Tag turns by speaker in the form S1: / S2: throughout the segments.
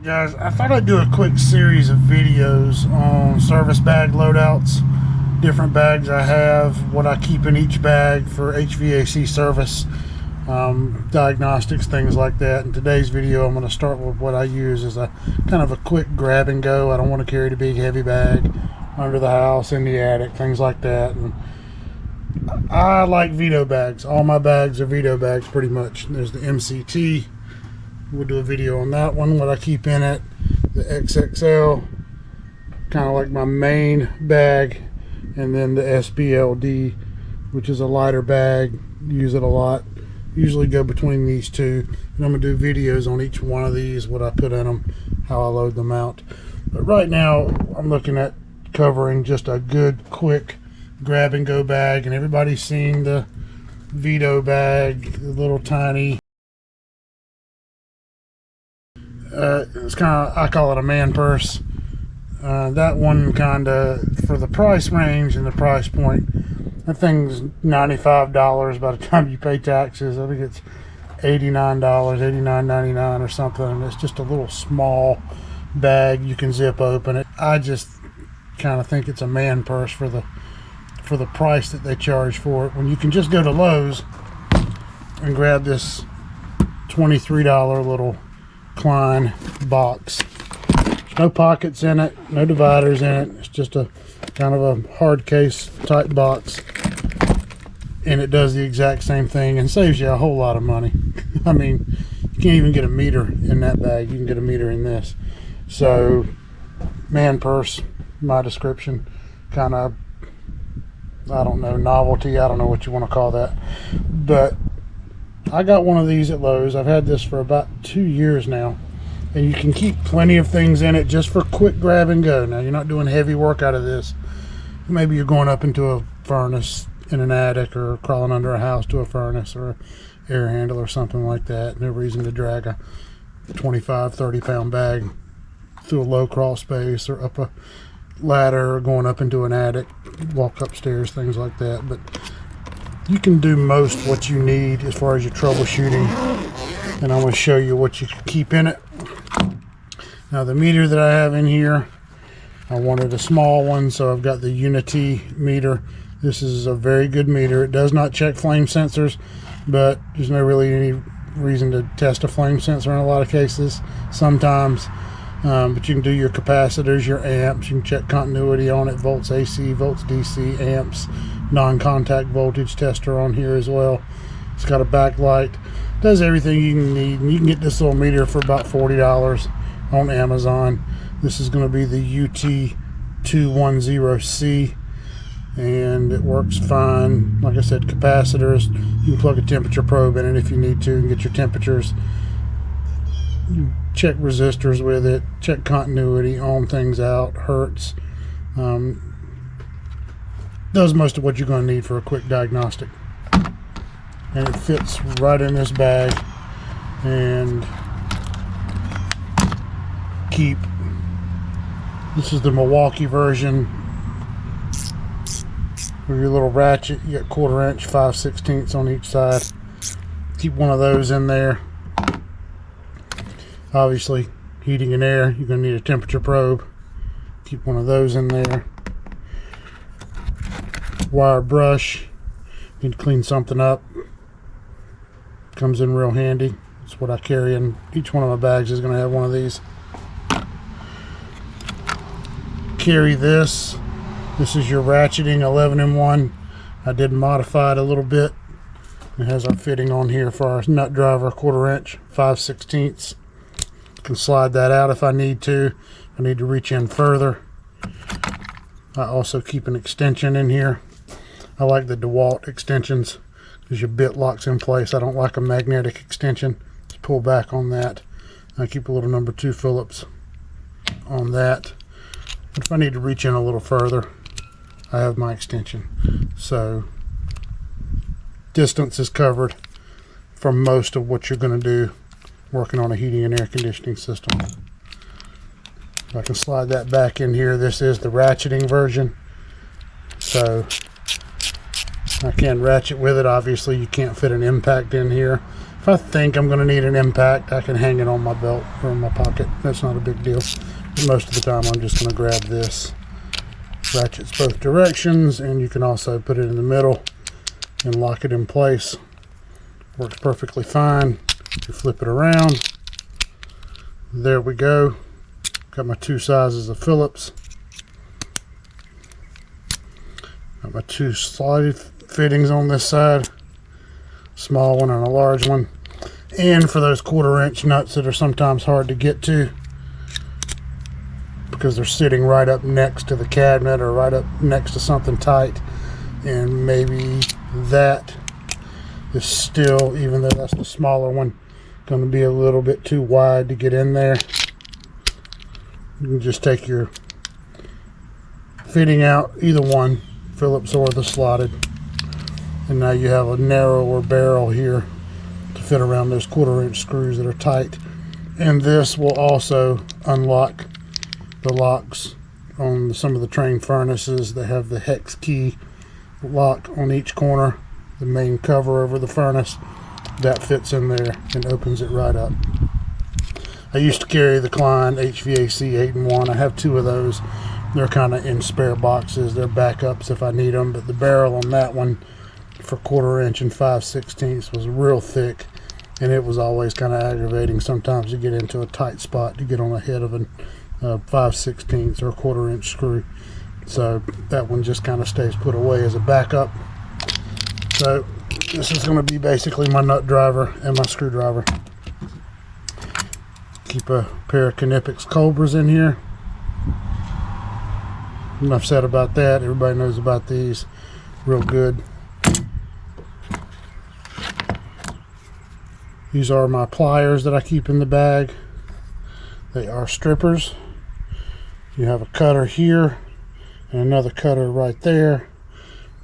S1: Alright guys, I thought I'd do a quick series of videos on service bag loadouts, different bags I have, what I keep in each bag for HVAC service, diagnostics, things like that. In today's video I'm going to start with what I use as a kind of a quick grab and go. I don't want to carry the big heavy bag under the house, in the attic, things like that. And I like Vito bags. All my bags are Vito bags pretty much. There's the MCT. We'll do a video on that one, what I keep in it. The XXL, kind of like my main bag. And then the SBLD, which is a lighter bag. Use it a lot. Usually go between these two. And I'm going to do videos on each one of these, what I put in them, how I load them out. But right now, I'm looking at covering just a good, quick grab and go bag. And everybody's seen the Vito bag, the little tiny. It's kind of, I call it a man purse. That one kind of, for the price range and the price point, that thing's $95 by the time you pay taxes. I think it's $89, $89.99 or something. And it's just a little small bag. You can zip open it. I just kind of think it's a man purse for the price that they charge for it, when you can just go to Lowe's and grab this $23 little Klein box. There's no pockets in it, no dividers in it. It's just a kind of a hard case type box, and it does the exact same thing and saves you a whole lot of money. I mean, you can't even get a meter in that bag. You can get a meter in this. So, man purse, my description, kind of, I don't know, novelty, I don't know what you want to call that. But I got one of these at Lowe's. I've had this for about 2 years now, and you can keep plenty of things in it just for quick grab and go. Now, you're not doing heavy work out of this. Maybe you're going up into a furnace in an attic, or crawling under a house to a furnace or air handle or something like that. No reason to drag a 25-30 pound bag through a low crawl space or up a ladder, or going up into an attic, walk upstairs, things like that. But you can do most what you need as far as your troubleshooting, and I'm going to show you what you can keep in it. Now, the meter that I have in here, I wanted a small one, so I've got the Unity meter. This is a very good meter. It does not check flame sensors, but there's no really any reason to test a flame sensor in a lot of cases sometimes. But you can do your capacitors, your amps, you can check continuity on it, volts AC, volts DC, amps, non-contact voltage tester on here as well. It's got a backlight, does everything you can need, and you can get this little meter for about $40 on Amazon. This is going to be the UT210C, and it works fine. Like I said, capacitors, you can plug a temperature probe in it if you need to and get your temperatures. You check resistors with it, check continuity, ohm things out, hertz. Does most of what you're going to need for a quick diagnostic. And it fits right in this bag. And keep, this is the Milwaukee version. With your little ratchet, you got 1/4 inch, 5/16 on each side. Keep one of those in there. Obviously, heating and air, you're going to need a temperature probe. Keep one of those in there. Wire brush, need to clean something up. Comes in real handy. That's what I carry in. Each one of my bags is going to have one of these. Carry this. This is your ratcheting 11-in-1. I did modify it a little bit. It has our fitting on here for our nut driver, 1/4 inch, 5/16. Can slide that out if I need to. I need to reach in further. I also keep an extension in here. I like the DeWalt extensions because your bit locks in place. I don't like a magnetic extension. Just pull back on that. I keep a little number 2 Phillips on that. But if I need to reach in a little further, I have my extension. So distance is covered for most of what you're going to do working on a heating and air conditioning system. If I can slide that back in here, this is the ratcheting version. So I can ratchet with it. Obviously you can't fit an impact in here. If I think I'm going to need an impact, I can hang it on my belt or in my pocket. That's not a big deal. But most of the time I'm just going to grab this. Ratchets both directions, and you can also put it in the middle and lock it in place. Works perfectly fine. You flip it around. There we go. Got my 2 sizes of Phillips. Got my 2 slide fittings on this side. Small one and a large one. And for those 1/4 inch nuts that are sometimes hard to get to because they're sitting right up next to the cabinet or right up next to something tight, and maybe that is still, even though that's the smaller one, going to be a little bit too wide to get in there. You can just take your fitting out, either one, Phillips or the slotted, and now you have a narrower barrel here to fit around those 1/4 inch screws that are tight. And this will also unlock the locks on some of the train furnaces. They have the hex key lock on each corner, the main cover over the furnace. That fits in there and opens it right up. I used to carry the Klein HVAC 8-in-1. I have 2 of those. They're kind of in spare boxes. They're backups if I need them, but the barrel on that one for 1/4 inch and 5/16 was real thick, and it was always kind of aggravating sometimes to get into a tight spot to get on the head of a 5/16 or a 1/4 inch screw. So that one just kind of stays put away as a backup. So this is going to be basically my nut driver and my screwdriver. Keep a pair of Knipex Cobras in here. Enough said about that. Everybody knows about these. Real good. These are my pliers that I keep in the bag. They are strippers. You have a cutter here and another cutter right there.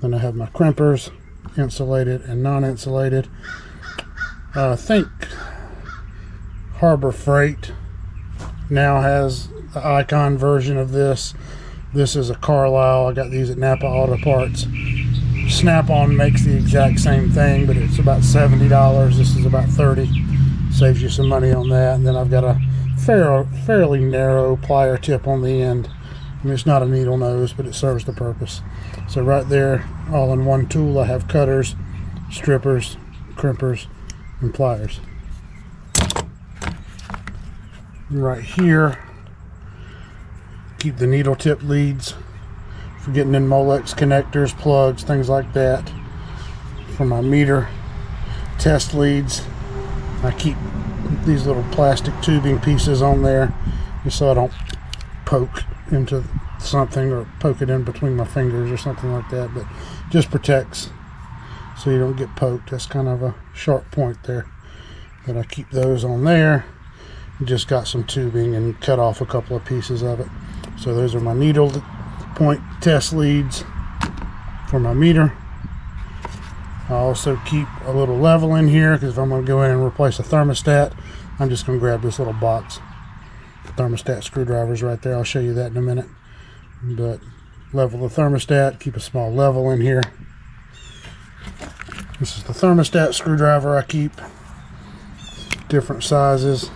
S1: Then I have my crimpers, insulated and non-insulated. I think Harbor Freight now has the Icon version of this. This is a Carlisle. I got these at Napa Auto Parts. Snap-on makes the exact same thing, but it's about $70. This is about $30. Saves you some money on that. And then I've got a fairly narrow plier tip on the end. I mean, it's not a needle nose, but it serves the purpose. So right there, all in one tool, I have cutters, strippers, crimpers, and pliers. Right here, keep the needle tip leads for getting in Molex connectors, plugs, things like that. For my meter test leads, I keep these little plastic tubing pieces on there just so I don't poke into something or poke it in between my fingers or something like that, but just protects so you don't get poked. That's kind of a sharp point there, but I keep those on there. Just got some tubing and cut off a couple of pieces of it. So those are my needle point test leads for my meter. I also keep a little level in here because if I'm going to go in and replace a thermostat, I'm just going to grab this little box. Thermostat screwdrivers right there. I'll show you that in a minute. But level the thermostat, keep a small level in here. This is the thermostat screwdriver I keep. Different sizes.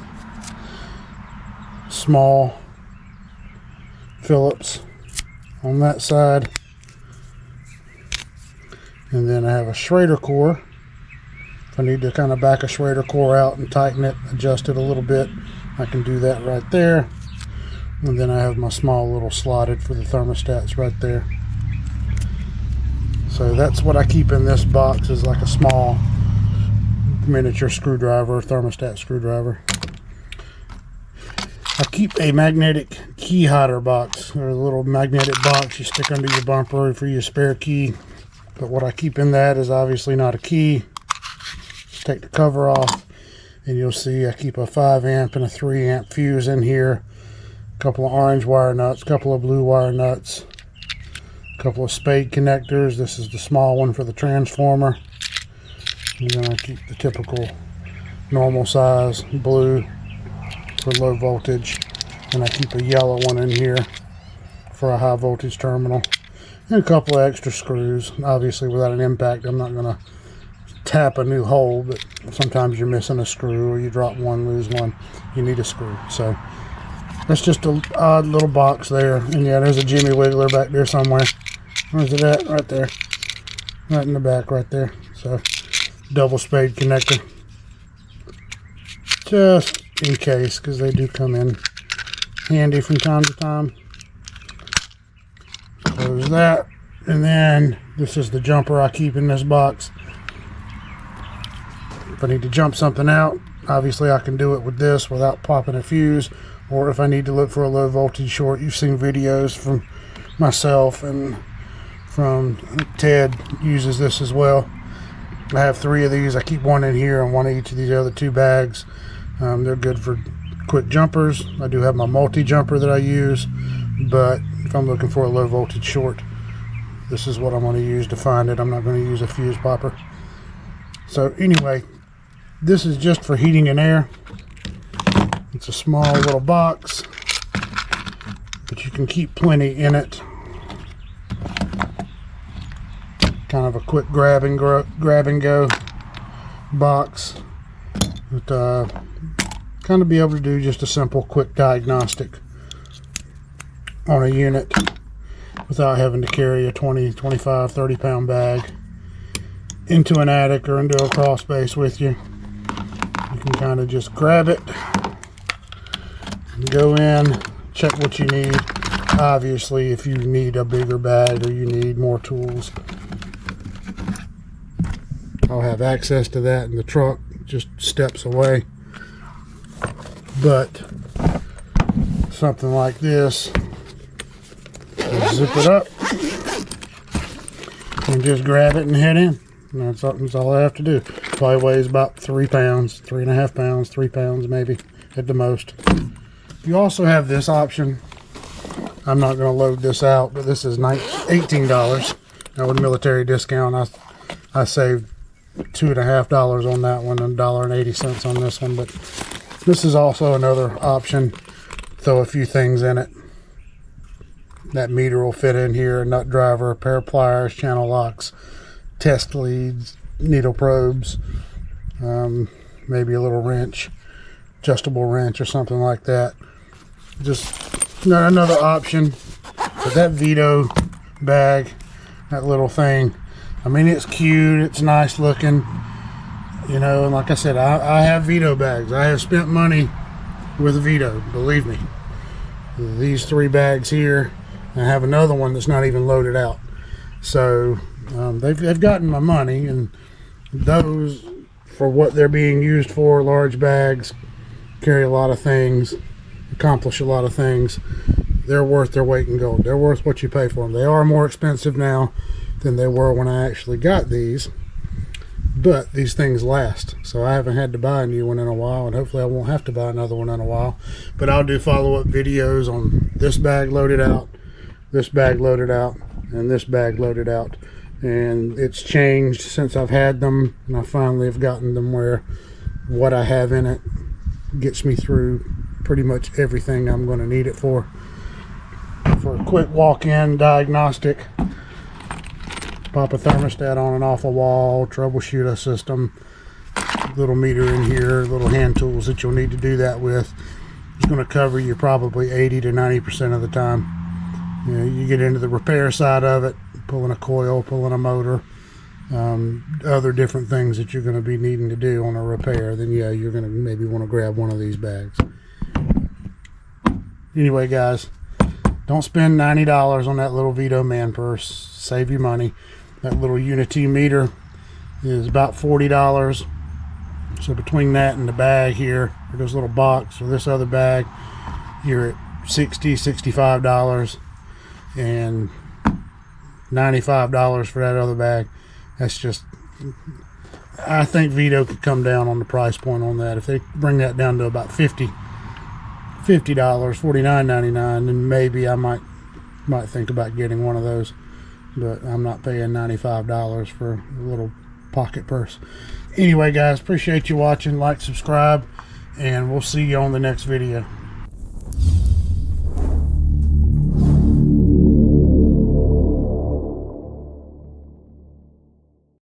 S1: Small Phillips on that side. And then I have a Schrader core. If I need to kind of back a Schrader core out and tighten it, adjust it a little bit, I can do that right there. And then I have my small little slotted for the thermostats right there. So that's what I keep in this box, is like a small miniature screwdriver, thermostat screwdriver. I keep a magnetic key hider box, or a little magnetic box you stick under your bumper for your spare key. But what I keep in that is obviously not a key. Just take the cover off and you'll see I keep a 5 amp and a 3 amp fuse in here. A couple of orange wire nuts, a couple of blue wire nuts, a couple of spade connectors. This is the small one for the transformer. And then I keep the typical normal size blue for low voltage, and I keep a yellow one in here for a high voltage terminal, and a couple of extra screws. Obviously without an impact I'm not going to tap a new hole, but sometimes you're missing a screw, or you drop one, lose one, you need a screw. So that's just an odd little box there. And yeah, there's a Jimmy Wiggler back there somewhere. Where's it at? Right there, right in the back right there. So double spade connector, just in case, because they do come in handy from time to time. Close that. And then this is the jumper I keep in this box. If I need to jump something out, obviously I can do it with this without popping a fuse. Or if I need to look for a low voltage short, you've seen videos from myself and from Ted uses this as well. I have 3 of these. I keep one in here and one in each of these other 2 bags. They're good for quick jumpers. I do have my multi-jumper that I use, but if I'm looking for a low voltage short, this is what I'm going to use to find it. I'm not going to use a fuse popper. So anyway, this is just for heating and air. It's a small little box, but you can keep plenty in it. Kind of a quick grab and go box. But kind of be able to do just a simple quick diagnostic on a unit without having to carry a 20, 25, 30 pound bag into an attic or into a crawl space with you. You can kind of just grab it and go in, check what you need. Obviously, if you need a bigger bag or you need more tools, I'll have access to that in the truck, just steps away. But something like this, zip it up and just grab it and head in. And that's all I have to do. Probably weighs about 3 pounds, 3.5 pounds, 3 pounds maybe at the most. You also have this option. I'm not going to load this out, but this is $18. Now with military discount, I saved $2.50 on that one and $1.80 on this one. But this is also another option. Throw a few things in it. That meter will fit in here, a nut driver, a pair of pliers, channel locks, test leads, needle probes, maybe a little wrench, adjustable wrench or something like that. Just another option. But that Vito bag, that little thing, I mean, it's cute, it's nice looking, you know, and like I said, I have Vito bags. I have spent money with Vito, believe me. These 3 bags here, I have another one that's not even loaded out. So they've gotten my money, and those, for what they're being used for, large bags, carry a lot of things, accomplish a lot of things. They're worth their weight in gold. They're worth what you pay for them. They are more expensive now than they were when I actually got these, but these things last. So I haven't had to buy a new one in a while, and hopefully I won't have to buy another one in a while. But I'll do follow-up videos on this bag loaded out, this bag loaded out, and this bag loaded out. And it's changed since I've had them, and I finally have gotten them where what I have in it gets me through pretty much everything I'm going to need it for. For a quick walk-in diagnostic, pop a thermostat on and off a wall, troubleshoot a system, little meter in here, little hand tools that you'll need to do that with. It's going to cover you probably 80 to 90% of the time. You know, you get into the repair side of it, pulling a coil, pulling a motor, other different things that you're going to be needing to do on a repair, then yeah, you're going to maybe want to grab one of these bags. Anyway, guys, don't spend $90 on that little Vito man purse. Save you money. That little Unity meter is about $40. So between that and the bag here, or this little box, or this other bag, you're at $60, $65, and $95 for that other bag. That's just, I think Vito could come down on the price point on that. If they bring that down to about $50, $49.99, then maybe I might think about getting one of those. But I'm not paying $95 for a little pocket purse. Anyway, guys, appreciate you watching. Like, subscribe, and we'll see you on the next video.